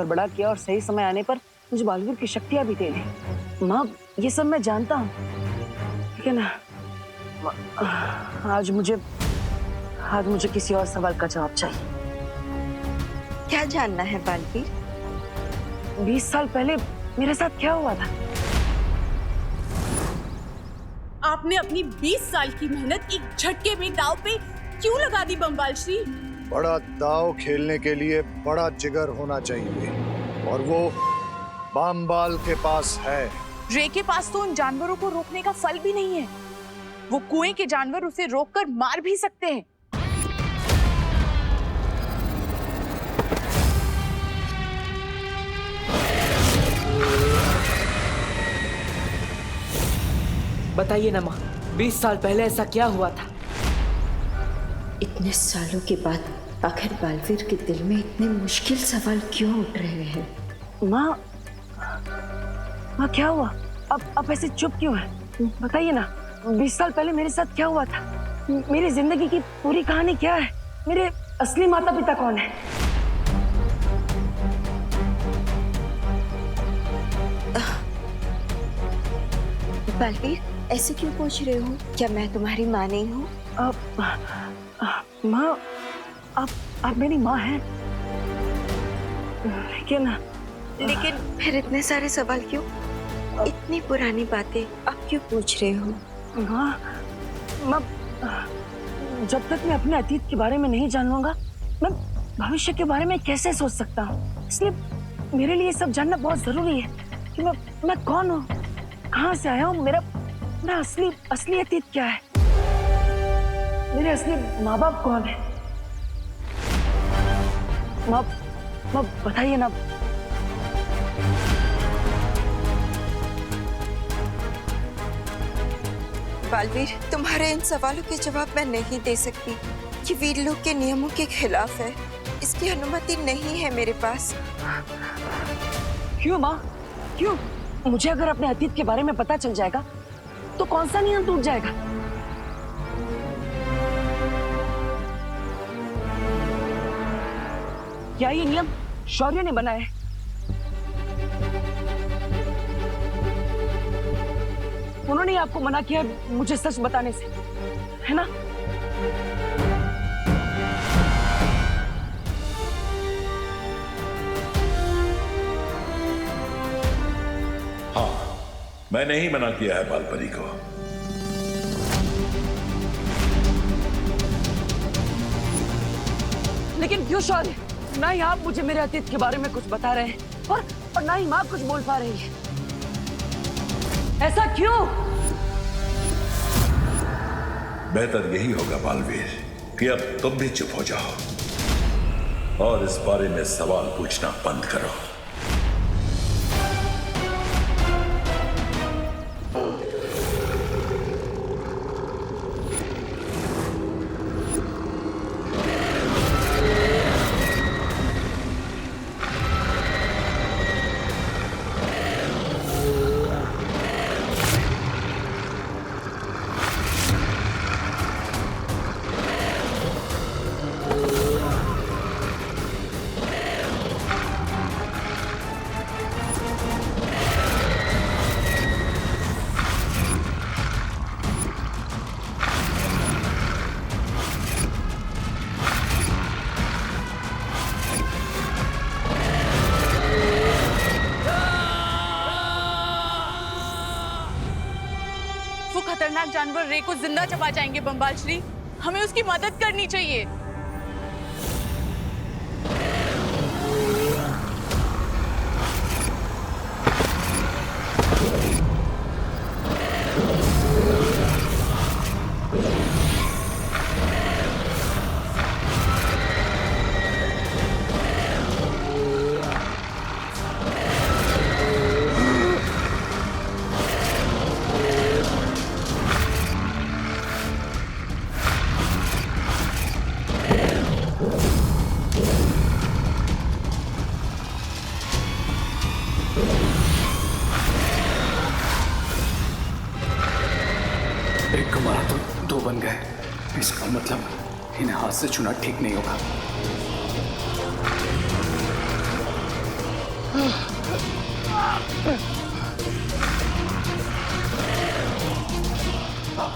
और बड़ा किया और सही समय आने पर मुझे बालवीर की शक्तियां भी दे दी। माँ, ये सब मैं जानता हूँ, लेकिन आज मुझे किसी और सवाल का जवाब चाहिए। क्या जानना है बालवीर? 20 साल पहले मेरे साथ क्या हुआ था? आपने अपनी 20 साल की मेहनत एक झटके में दांव पे क्यों लगा दी बम्बाल श्री? बड़ा दाव खेलने के लिए बड़ा जिगर होना चाहिए, और वो बामबाल के पास है। रे के पास तो उन जानवरों को रोकने का फल भी नहीं है। वो कुएं के जानवर उसे रोककर मार भी सकते हैं। बताइए ना माँ, 20 साल पहले ऐसा क्या हुआ था? इतने सालों के बाद आखिर बालवीर के दिल में इतने मुश्किल सवाल क्यों उठ रहे हैं? माँ, क्या हुआ? अब ऐसे चुप क्यों है? बताइए ना, 20 साल पहले मेरे साथ क्या हुआ था? मेरी जिंदगी की पूरी कहानी क्या है? मेरे असली माता पिता कौन है? बालवीर, ऐसे क्यों पूछ रहे हो? क्या मैं तुम्हारी माँ नहीं हूँ? माँ, आप मेरी माँ हैं, लेकिन फिर इतने सारे सवाल क्यों? इतनी पुरानी बातें आप क्यों पूछ रहे हो? माँ, जब तक मैं अपने अतीत के बारे में नहीं जान लूंगा, मैं भविष्य के बारे में कैसे सोच सकता हूँ? इसलिए मेरे लिए सब जानना बहुत जरूरी है कि मैं कौन हूँ, कहाँ से आया हूँ, मेरा असली अतीत क्या है, मेरे असली माँ बाप कौन है? माँ, बताइए ना। बालवीर, तुम्हारे इन सवालों के जवाब मैं नहीं दे सकती। ये वीरलोक के नियमों के खिलाफ है। इसकी अनुमति नहीं है मेरे पास। क्यों माँ, क्यों? मुझे अगर अपने अतीत के बारे में पता चल जाएगा तो कौन सा नियम टूट जाएगा? क्या ये नियम शौर्य ने बनाया है? उन्होंने आपको मना किया मुझे सच बताने से, है ना? हाँ, मैंने ही मना किया है बालपरी को। लेकिन क्यों शौर्य? ना ही आप मुझे मेरे अतीत के बारे में कुछ बता रहे हैं और ना ही माँ कुछ बोल पा रही है। ऐसा क्यों? बेहतर यही होगा बालवीर कि अब तुम भी चुप हो जाओ और इस बारे में सवाल पूछना बंद करो। खतरनाक जानवर रे को जिंदा चबा जाएंगे बम्बाल श्री। हमें उसकी मदद करनी चाहिए। एक को मारा तो दो बन गए। इसका मतलब इन्हें हाथ से छूना ठीक नहीं होगा। अब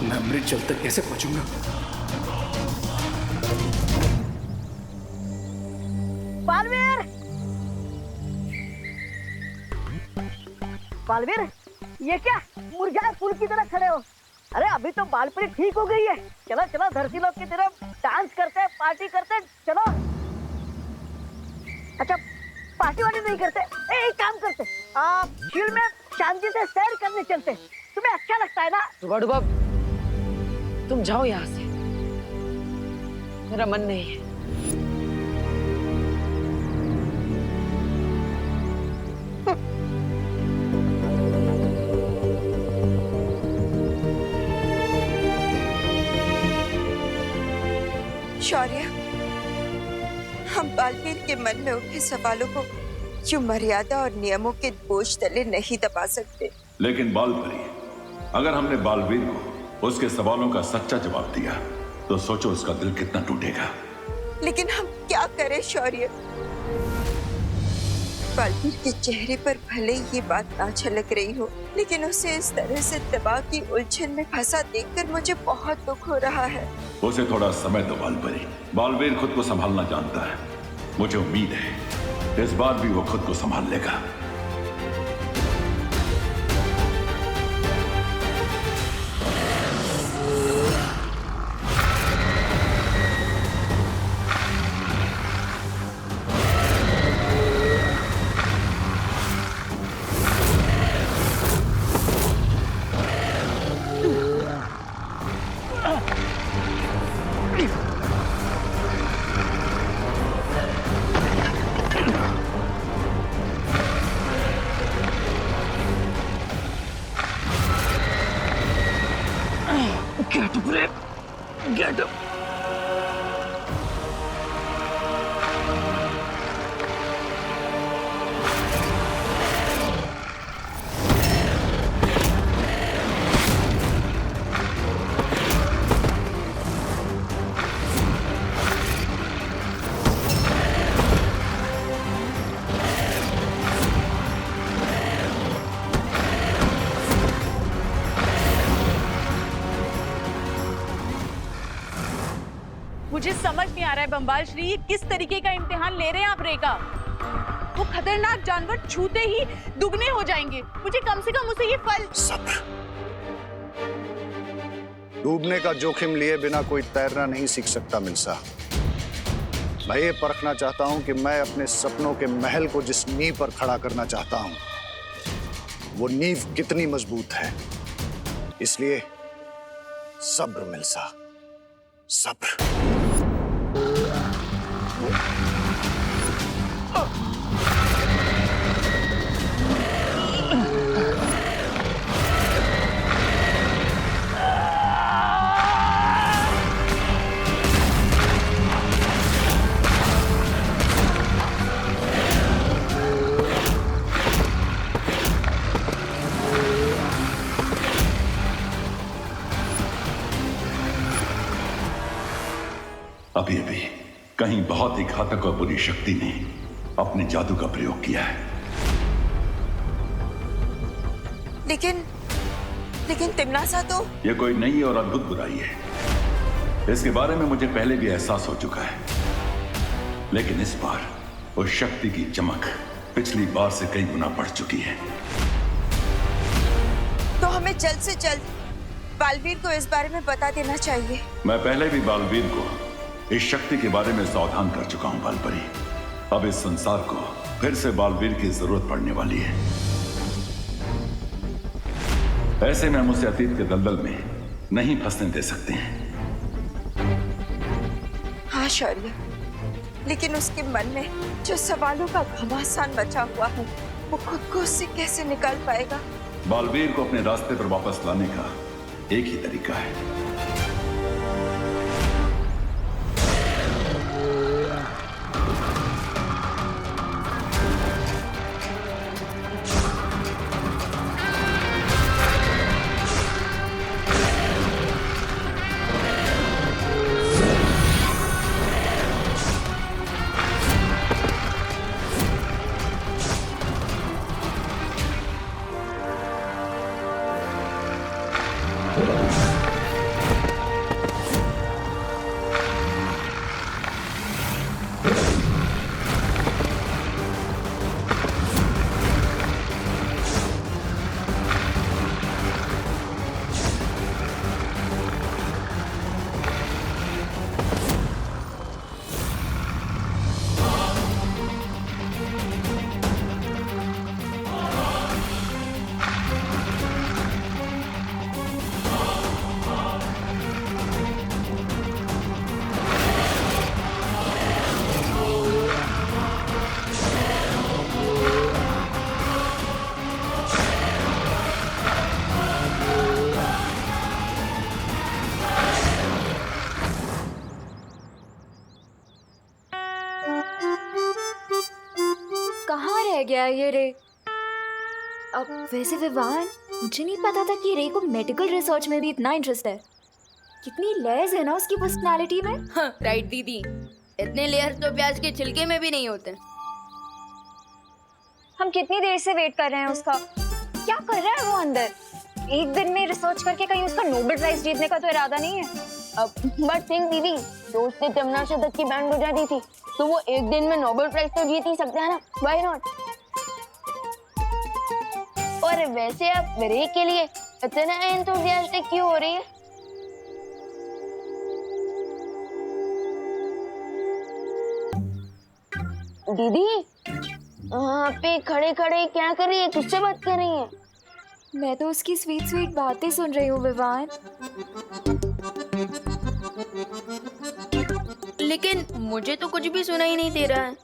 मैं अमृत जल तक कैसे पहुंचूंगा? बालवीर, बालवीर, ये क्या मुरझाए फूल की तरह खड़े हो? अरे अभी तो बालपरी ठीक हो गई है। चलो चलो धरती लोग की तरफ डांस करते हैं, पार्टी करते हैं, चलो। अच्छा पार्टी वार्टी नहीं करते? एक काम करते, फील्ड में शांति से सैर करने चलते। तुम्हें अच्छा लगता है ना? डुबा, तुम जाओ यहाँ से, मेरा मन नहीं है। शौर्य, हम बालवीर के मन में उठे सवालों को यूं मर्यादा और नियमों के बोझ तले नहीं दबा सकते। लेकिन बालपरी, अगर हमने बालवीर को उसके सवालों का सच्चा जवाब दिया तो सोचो उसका दिल कितना टूटेगा। लेकिन हम क्या करें शौर्य? बालवीर के चेहरे पर भले ये बात ना झलक रही हो, लेकिन उसे इस तरह से दबा की उलझन में फंसा देखकर मुझे बहुत दुख हो रहा है। उसे थोड़ा समय दो बालपरी। बालवीर खुद को संभालना जानता है। मुझे उम्मीद है इस बार भी वो खुद को संभाल लेगा। Get up, Ray. Get up. मुझे समझ नहीं आ रहा है बम्बाल श्री, ये किस तरीके का इम्तिहान ले रहे हैं आप रे का? वो खतरनाक जानवर छूते ही दुगने हो जाएंगे। मुझे कम से कम उसे ये फल। सब्र। डूबने का जोखिम लिए बिना कोई तैरना नहीं सीख सकता मिल्सा। मैं ये परखना चाहता हूं कि मैं अपने सपनों के महल को जिस नींव पर खड़ा करना चाहता हूं, वो नींव कितनी मजबूत है। इसलिए सब्र मिल्सा, सब्र। अभी अभी कहीं बहुत ही घातक और बुरी शक्ति ने अपने जादू का प्रयोग किया है। लेकिन तिमनासा तो यह कोई नई और अद्भुत बुराई है। इसके बारे में मुझे पहले भी एहसास हो चुका है, लेकिन इस बार उस शक्ति की चमक पिछली बार से कई गुना बढ़ चुकी है। तो हमें जल्द से जल्द बालवीर को इस बारे में बता देना चाहिए। मैं पहले भी बालवीर को इस शक्ति के बारे में सावधान कर चुका हूं बालपरी। अब इस संसार को फिर से बालवीर की जरूरत पड़ने वाली है। ऐसे में हम उसे अतीत के दलदल में नहीं फंसने दे सकते हैं। हाँ शौर्य, लेकिन उसके मन में जो सवालों का घमासान बचा हुआ है, वो खुद को उससे कैसे निकाल पाएगा? बालवीर को अपने रास्ते पर वापस लाने का एक ही तरीका है। कहाँ रह गया ये रे? अब वैसे विवान, मुझे नहीं पता था कि रे को मेडिकल रिसर्च में भी इतना इंटरेस्ट है। कितनी लेयर्स है ना उसकी पर्सनालिटी में। राइट दीदी, इतने लेयर तो प्याज के छिलके में भी नहीं होते। हम कितनी देर से वेट कर रहे हैं उसका। क्या कर रहा है वो अंदर? एक दिन में रिसर्च करके कहीं उसका नोबेल प्राइज जीतने का तो इरादा नहीं है। बट थिंक दीदी, दोस्त ने जमुना शतक की बैंड बजा दी थी, तो वो एक दिन में नोबेल प्राइज तो जीत ही सकता है ना, व्हाई नॉट? और वैसे आप रे के लिए इतना एंथुसियास्टिक क्यों हो रही है? दीदी, वहाँ पे खड़े खड़े क्या कर रही है? किससे बात कर रही है? मैं तो उसकी स्वीट स्वीट बातें सुन रही हूँ विवान। लेकिन मुझे तो कुछ भी सुना ही नहीं दे रहा है।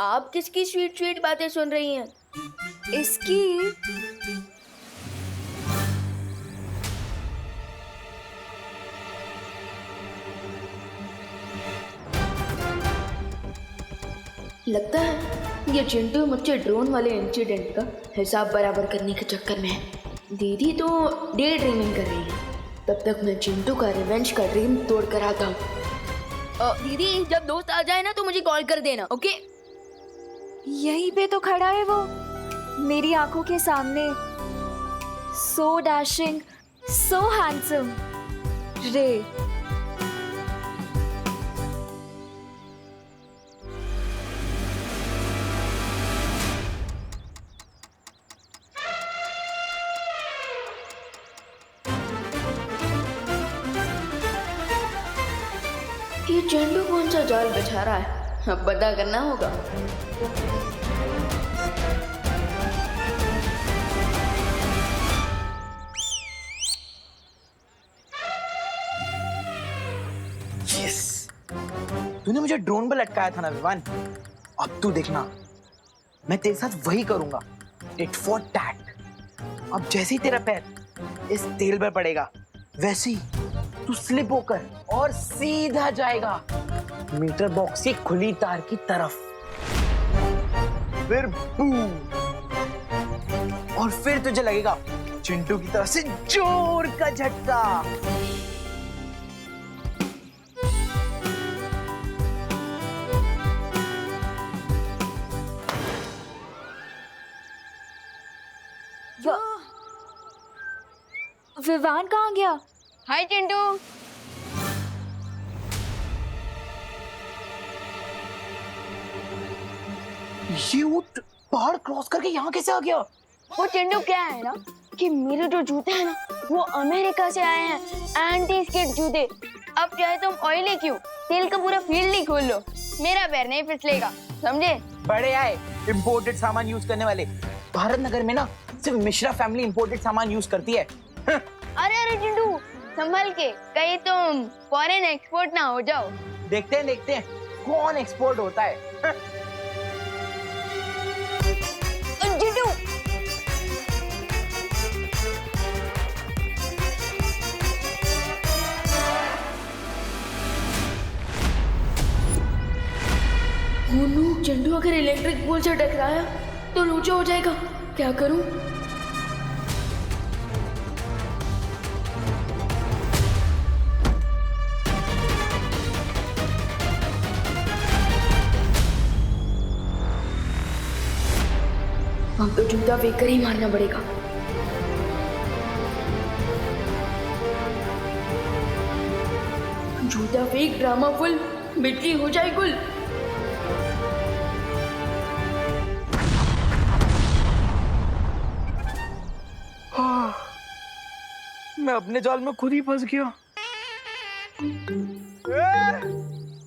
आप किसकी स्वीट स्वीट बातें सुन रही हैं? इसकी। लगता है ये चिंटू मुझसे ड्रोन वाले इंसिडेंट का हिसाब बराबर करने के चक्कर में है। दीदी तो डे ड्रीमिंग कर रही है, तब तक मैं चिंटू का रिवेंज का ड्रीम तोड़ कर आता हूँ। दीदी, जब दोस्त आ जाए ना तो मुझे कॉल कर देना, ओके? यहीं पे तो खड़ा है वो, मेरी आंखों के सामने। सो डैशिंग, सो हैंडसम, रे। ये चिंटू कौन सा जाल बिछा रहा है? अब पता करना होगा। यस, तूने मुझे ड्रोन पर लटकाया था ना विवान, अब तू देखना, मैं तेरे साथ वही करूंगा, टिट फॉर टैट। अब जैसे ही तेरा पैर इस तेल पर पड़ेगा, वैसे ही तू स्लिप होकर और सीधा जाएगा मीटर बॉक्स की खुली तार की तरफ। फिर बूम, और फिर तुझे लगेगा चिंटू की तरफ से जोर का झटका। विवान कहाँ गया? हाय चिंटू। ये ऊंट पहाड़ क्रॉस करके यहाँ कैसे आ गया? वो चिंटू क्या है ना कि मेरे जो जूते हैं ना वो अमेरिका से आए हैं, एंटी स्किड जूते। अब चाहे तुम ऑयली क्यों, तेल का पूरा फील्ड ही खोल लो, मेरा पैर नहीं फिसलेगा, समझे? बड़े आए इंपोर्टेड सामान यूज करने वाले। भारत नगर में ना सिर्फ मिश्रा फैमिली इंपोर्टेड सामान यूज करती है। अरे अरे चिंटू, संभल के, कहीं तुम फॉरेन एक्सपोर्ट ना हो जाओ। देखते हैं कौन एक्सपोर्ट होता है। चिंटू, चिंटू अगर इलेक्ट्रिक पोल से टकराया तो लूचा हो जाएगा, क्या करूं? अब तो जूता फेंक कर ही मारना पड़ेगा। झूठा फेक ड्रामा फुल मिट्टी हो जाए गुल। मैं अपने जाल में खुद ही फंस गया।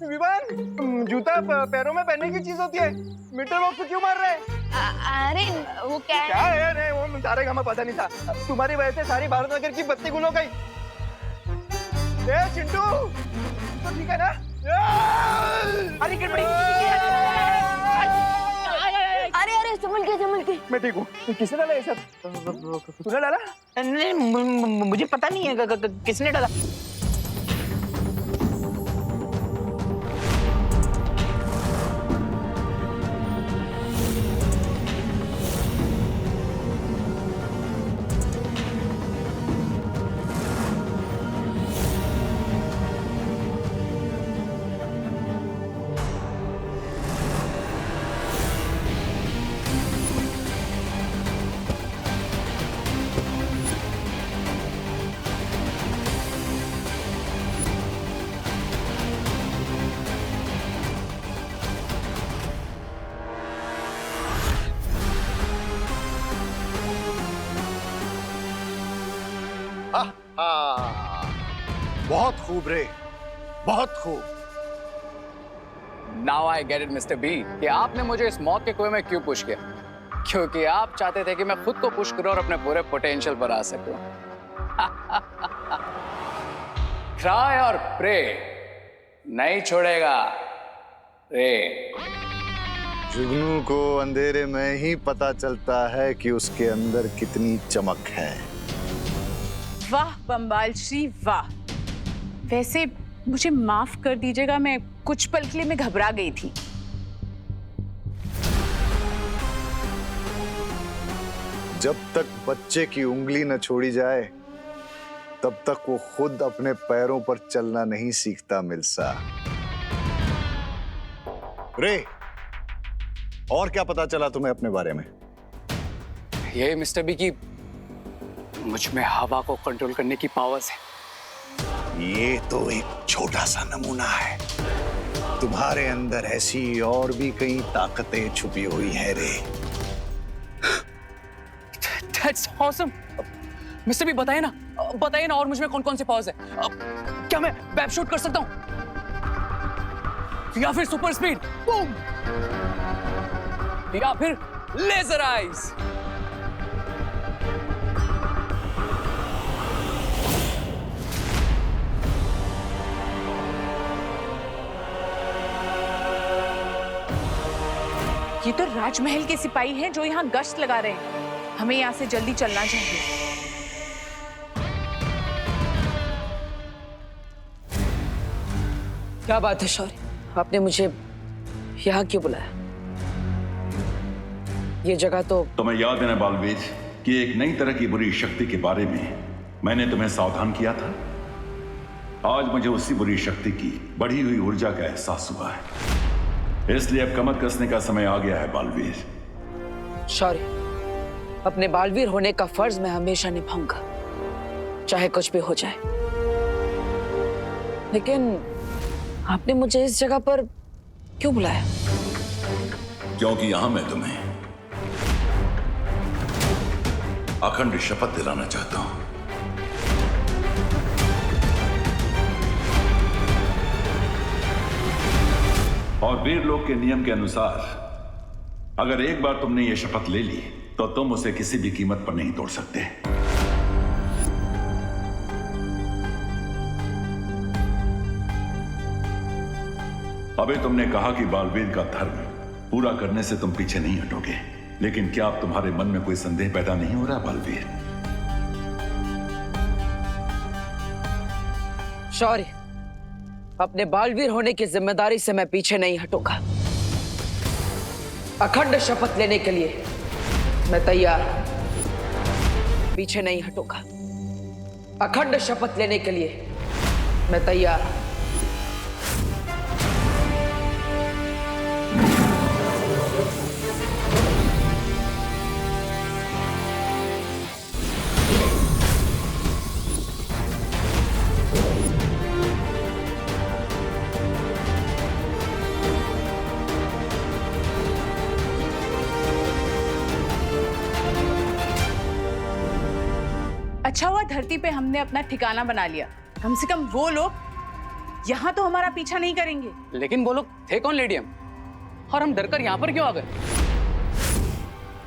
विवान, जूता पैरों में पहनने की चीज होती है, मीटर बॉक्स क्यों मार रहे हैं? अरे वो क्या क्या है? नहीं, वो सारे का पता नहीं था। तुम्हारी वजह से सारी भारत नगर की बत्ती गुल हो गई। चिंटू तो ठीक है ना? अरे अरे संभल के। मैं ठीक हूँ। किसने डाला ये सब? तूने डाला? नहीं, मुझे पता नहीं है किसने डाला। बहुत खूब रे, बहुत खूब। Now I get it mister B कि आपने मुझे इस मौत के कुएं में क्यों पुश किया, क्योंकि आप चाहते थे कि मैं खुद को पुश करूं और अपने पूरे पोटेंशियल पर आ सकूं। ट्राई और प्रे नहीं छोड़ेगा रे। जुगनू को अंधेरे में ही पता चलता है कि उसके अंदर कितनी चमक है। वाह बम्बाल श्री वाह। वैसे मुझे माफ कर दीजिएगा, मैं कुछ पल के लिए मैं घबरा गई थी। जब तक बच्चे की उंगली न छोड़ी जाए तब तक वो खुद अपने पैरों पर चलना नहीं सीखता मिल्सा। रे, और क्या पता चला तुम्हें अपने बारे में? ये मिस्टर बी की मुझ में हवा को कंट्रोल करने की पावर्स है। ये तो एक छोटा सा नमूना है। तुम्हारे अंदर ऐसी और भी कई ताकतें छुपी हुई है रे। That's awesome. मिस्टर बी बताइए ना और मुझ में कौन कौन से पावर्स है? क्या मैं वेब शूट कर सकता हूँ या फिर सुपर स्पीड बूम या फिर लेजर आइज? ये तो राजमहल के सिपाही हैं जो यहाँ गश्त लगा रहे हैं। हमें यहाँ से जल्दी चलना चाहिए। क्या बात है शौर्य, आपने मुझे यहाँ क्यों बुलाया? ये जगह तो तुम्हें याद है ना बालवीर कि एक नई तरह की बुरी शक्ति के बारे में मैंने तुम्हें सावधान किया था। आज मुझे उसी बुरी शक्ति की बढ़ी हुई ऊर्जा का एहसास हुआ है, इसलिए अब कमर कसने का समय आ गया है बालवीर। शौर्य, अपने बालवीर होने का फर्ज मैं हमेशा निभाऊंगा, चाहे कुछ भी हो जाए। लेकिन आपने मुझे इस जगह पर क्यों बुलाया? क्योंकि यहां मैं तुम्हें अखंड शपथ दिलाना चाहता हूं। और वीर लोक के नियम के अनुसार अगर एक बार तुमने ये शपथ ले ली तो तुम उसे किसी भी कीमत पर नहीं तोड़ सकते। अबे तुमने कहा कि बालवीर का धर्म पूरा करने से तुम पीछे नहीं हटोगे, लेकिन क्या अब तुम्हारे मन में कोई संदेह पैदा नहीं हो रहा बालवीर? शौर्य, अपने बालवीर होने की जिम्मेदारी से मैं पीछे नहीं हटूंगा। अखंड शपथ लेने के लिए मैं तैयार हूं, पीछे नहीं हटूंगा। अखंड शपथ लेने के लिए मैं तैयार हूं। अच्छा हुआ धरती पे हमने अपना ठिकाना बना लिया। कम से कम वो लोग यहाँ तो हमारा पीछा नहीं करेंगे। लेकिन वो लोग थे कौन लेडी हम? और हम डरकर यहाँ पर क्यों आ गए?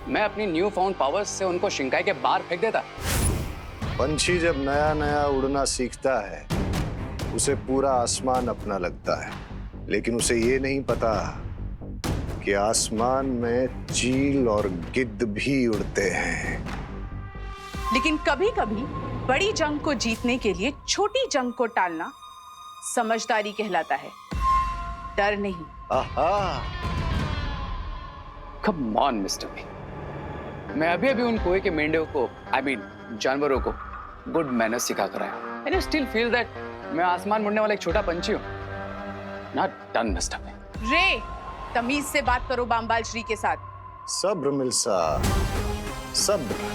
मैं अपनी न्यू फाउंड पावर्स से उनको शिंकाई के बाहर फेंक देता। पंछी जब नया नया उड़ना सीखता है उसे पूरा आसमान अपना लगता है, लेकिन उसे ये नहीं पता कि आसमान में चील और गिद्ध भी उड़ते हैं। लेकिन कभी कभी बड़ी जंग को जीतने के लिए छोटी जंग को टालना समझदारी कहलाता है, डर नहीं। कम ऑन मिस्टर बी, मैं अभी अभी उन कुएं के मेंढकों को जानवरों को गुड मैनर्स सिखा कर आया। And you still feel that मैं आसमान मुड़ने वाला एक छोटा पंछी हूं? Not done mister B. रे, तमीज से बात करो बामबाल श्री के साथ। सब्र मिल्सा, सब्र।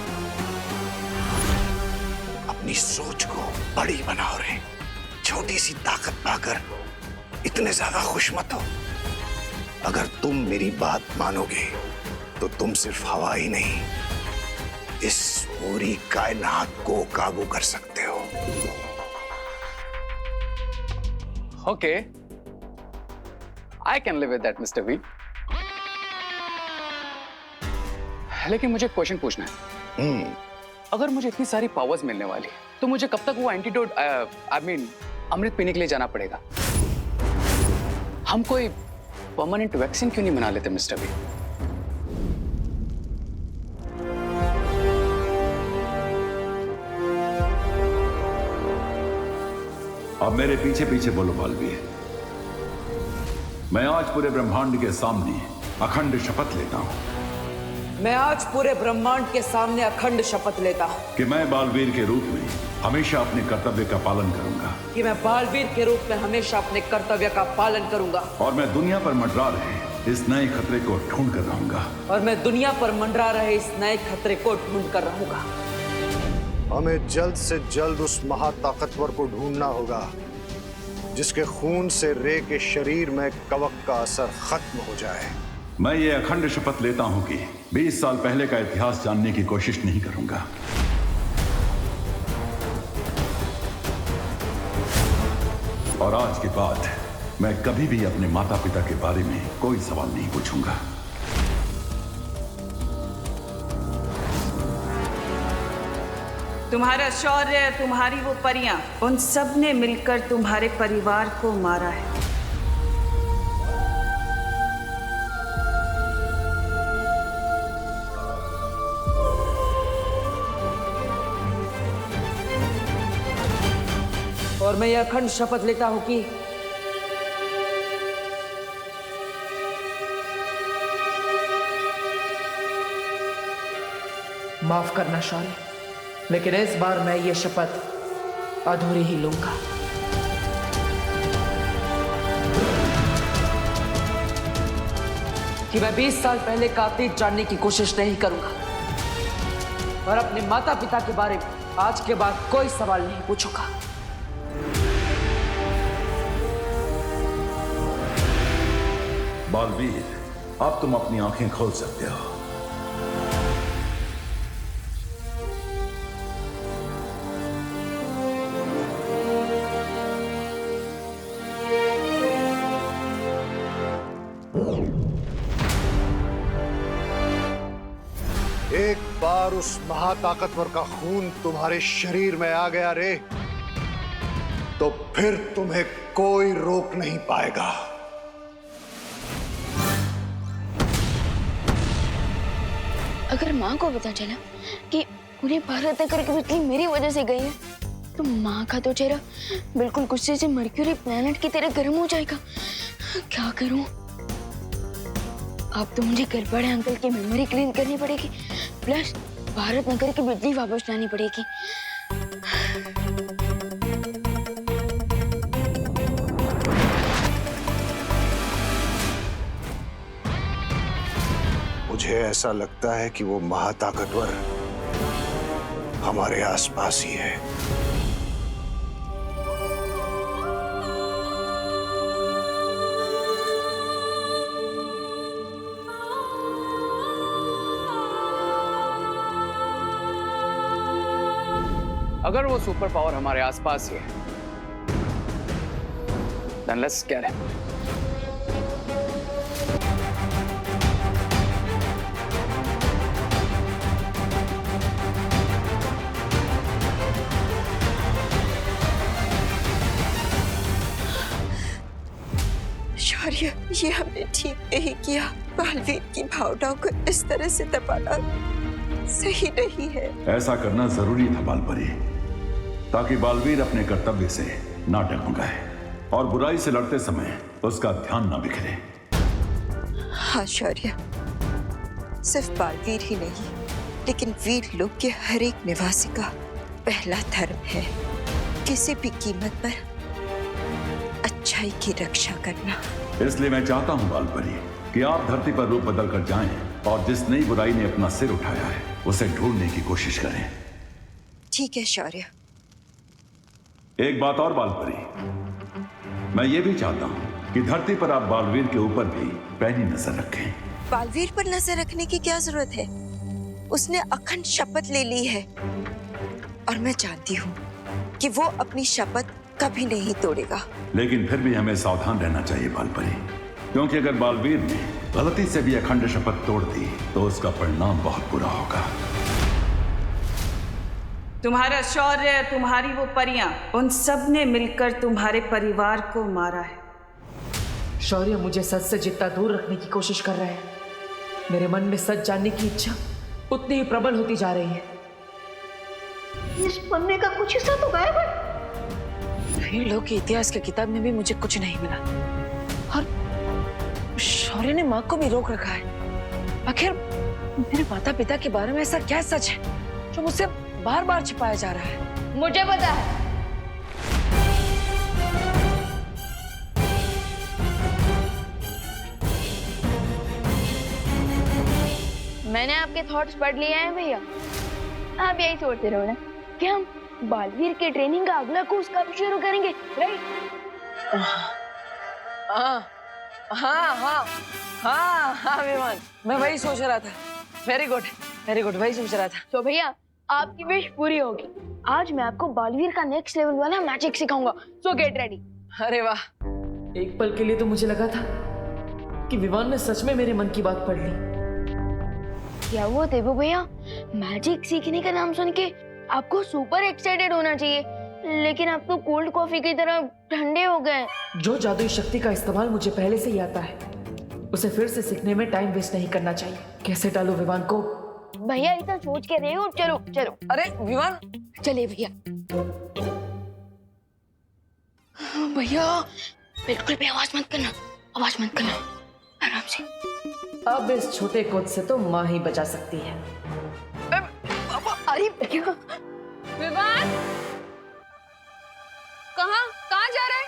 अपनी सोच को बड़ी बनाओ रे। छोटी सी ताकत पाकर इतने ज्यादा खुश मत हो। अगर तुम मेरी बात मानोगे तो तुम सिर्फ हवा ही नहीं, इस पूरी कायनात को काबू कर सकते हो। Okay, I can live with that mister B. लेकिन मुझे क्वेश्चन पूछना है। अगर मुझे इतनी सारी पावर्स मिलने वाली तो मुझे कब तक वो एंटीडोट अमृत पीने के लिए जाना पड़ेगा? हम कोई परमानेंट वैक्सीन क्यों नहीं बना लेते मिस्टर बी? अब मेरे पीछे पीछे बोलो बालवीर। मैं आज पूरे ब्रह्मांड के सामने अखंड शपथ लेता हूं। मैं आज पूरे ब्रह्मांड के सामने अखंड शपथ लेता हूं कि मैं बालवीर के रूप में हमेशा अपने कर्तव्य का पालन करूंगा। कि मैं बालवीर के रूप में हमेशा अपने कर्तव्य का पालन करूंगा। और मैं दुनिया पर मंडरा रहे इस नए खतरे को ढूंढ कर रहूंगा। और मैं दुनिया पर मंडरा रहे इस नए खतरे को ढूंढ कर रहूंगा। हमें जल्द से जल्द उस महाताकतवर को ढूंढना होगा जिसके खून से रे के शरीर में कवक का असर खत्म हो जाए। मैं ये अखंड शपथ लेता हूं कि 20 साल पहले का इतिहास जानने की कोशिश नहीं करूंगा। और आज के बाद मैं कभी भी अपने माता पिता के बारे में कोई सवाल नहीं पूछूंगा। तुम्हारा शौर्य, तुम्हारी वो परियां, उन सब ने मिलकर तुम्हारे परिवार को मारा है। और मैं यह अखंड शपथ लेता हूं कि माफ करना शौर्य, लेकिन इस बार मैं ये शपथ अधूरी ही लूंगा। कि मैं 20 साल पहले का अतीत जानने की कोशिश नहीं करूंगा और अपने माता पिता के बारे में आज के बाद कोई सवाल नहीं पूछूंगा। बालवीर, अब तुम अपनी आंखें खोल सकते हो। एक बार उस महाताकतवर का खून तुम्हारे शरीर में आ गया रे, तो फिर तुम्हें कोई रोक नहीं पाएगा। अगर माँ को पता चला कि उन्हें भारत नगर की बिजली मेरी वजह से गई है, तो माँ का तो चेहरा बिल्कुल गुस्से से मर्क्यूरी प्लैनेट की तरह गर्म हो जाएगा। क्या करूं? अब तो मुझे गड़बड़े अंकल की मेमोरी क्लीन करनी पड़ेगी, प्लस भारत नगर की बिजली वापस लानी पड़ेगी। मुझे ऐसा लगता है कि वो महाताकतवर हमारे आसपास ही है। अगर वो सुपर पावर हमारे आसपास ही है, then let's get him. शौर्य, ये हमने ठीक नहीं किया। बालवीर की भावनाओं को इस तरह से दबाना सही नहीं है। ऐसा करना जरूरी था बालपरी, ताकि बालवीर अपने कर्तव्य से ना डगमगाए और बुराई से लड़ते समय उसका ध्यान ना बिखरे। हाँ शौर्य, सिर्फ बालवीर ही नहीं, लेकिन वीर लोक के हर एक निवासी का पहला धर्म है किसी भी कीमत पर अच्छाई की रक्षा करना। इसलिए मैं चाहता हूं बालपरी कि आप धरती पर रूप बदल कर जाएं और जिस नई बुराई ने अपना सिर उठाया है उसे ढूंढने की कोशिश करें। ठीक है शौर्य। एक बात और बालपरी, मैं ये भी चाहता हूं कि धरती पर आप बालवीर के ऊपर भी पैनी नजर रखें। बालवीर पर नजर रखने की क्या जरूरत है? उसने अखंड शपथ ले ली है और मैं जानती हूँ कि वो अपनी शपथ कभी नहीं तोड़ेगा। लेकिन फिर भी हमें सावधान रहना चाहिए बालपरी, क्योंकि अगर बालवीर ने गलती से भी अखंड शपथ तोड़ दी तो उसका परिणाम बहुत बुरा होगा। तुम्हारा शौर्य, तुम्हारी वो परियां, उन सब ने मिलकर तुम्हारे परिवार को मारा है। शौर्य मुझे सच से जितना दूर रखने की कोशिश कर रहे हैं, मेरे मन में सच जानने की इच्छा उतनी ही प्रबल होती जा रही है। इस पन्ने का कुछ हिस्सा तो गायब है। वीर लोक के इतिहास की किताब में भी मुझे कुछ नहीं मिला और शौर्य ने माँ को भी रोक रखा है। आखिर मेरे माता पिता के बारे में ऐसा क्या सच है जो मुझसे बार बार छिपाया जा रहा है? मुझे पता है। मैंने आपके थॉट्स पढ़ लिए हैं भैया। आप यही सोचते रहो ना कि हम बालवीर के ट्रेनिंग का अगला कोर्स कब शुरू करेंगे, राइट? हाँ हाँ हाँ हाँ हाँ विमान, मैं वही सोच रहा था। वेरी गुड वही सोच रहा था। तो भैया आपकी विश पूरी होगी। आज मैं आपको बालवीर का नेक्स्ट लेवल वाला मैजिक सिखाऊंगा, सो गेट रेडी। अरे वाह। एक पल के लिए तो मुझे लगा था कि विवान ने सच में मेरे मन की बात पढ़ ली। क्या हुआ देवू भैया, मैजिक सीखने का नाम सुन के आपको सुपर एक्साइटेड होना चाहिए, लेकिन आप तो कोल्ड कॉफी की तरह ठंडे हो गए। जो जादुई शक्ति का इस्तेमाल मुझे पहले से ही आता है, उसे फिर से सीखने में टाइम वेस्ट नहीं करना चाहिए। कैसे डालूं विवान को? भैया इतना सोच के रहे हो, चलो चलो। अरे विवान, चलिए भैया। भैया बिल्कुल भी आवाज मत करना, आवाज मत करना, आराम से। अब इस छोटे कोच से तो माँ ही बचा सकती है। अरे भैया। विवान, कहाँ जा रहा है?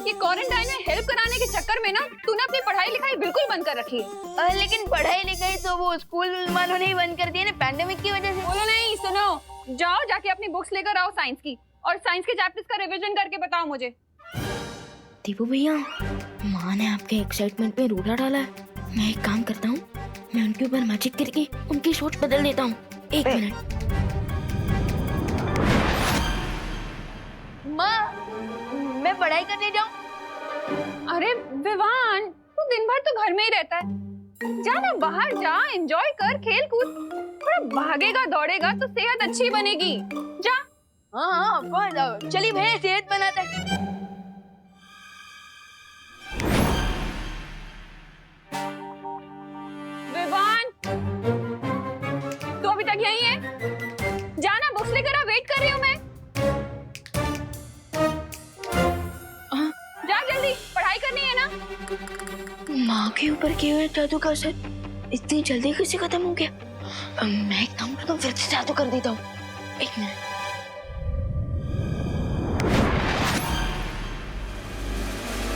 ये क्वारंटाइन में हेल्प कराने के चक्कर में ना तूने अपनी पढ़ाई लिखाई बिल्कुल बंद कर रखी है। लेकिन पढ़ाई लिखाई तो वो स्कूल वालों ने ही बंद कर दी है ना, पैंडेमिक की वजह से। बोलो नहीं, सुनो, जाओ जाके अपनी बुक्स लेकर आओ साइंस की, और साइंस के चैप्टर्स का रिवीजन करके बताओ मुझे। दीपू भैया, माँ ने आपके एक्साइटमेंट में रूढ़ा डाला है। मैं एक काम करता हूँ, मैं उनके ऊपर मैजिक करके उनकी सोच बदल देता हूँ। एक मिनट। माँ, मैं पढ़ाई करने जाऊँ? अरे विवान, तू दिन भर तो घर में ही रहता है, जा ना बाहर जा, एंजॉय कर, खेल कूद, थोड़ा भागेगा दौड़ेगा तो सेहत अच्छी बनेगी। जा। हाँ, चलिए भैया सेहत बनाते हैं। विवान, तू अभी तक यहीं है? जाना, बुक्स लेकर आ, वेट कर रही हूँ मैं। जा जल्दी, पढ़ाई करनी है ना। माँ के ऊपर किए हुए जादू का असर इतनी जल्दी कैसे खत्म हो गया? मैं एक काम करता हूँ, फिर से जादू कर देता हूँ। एक मिनट।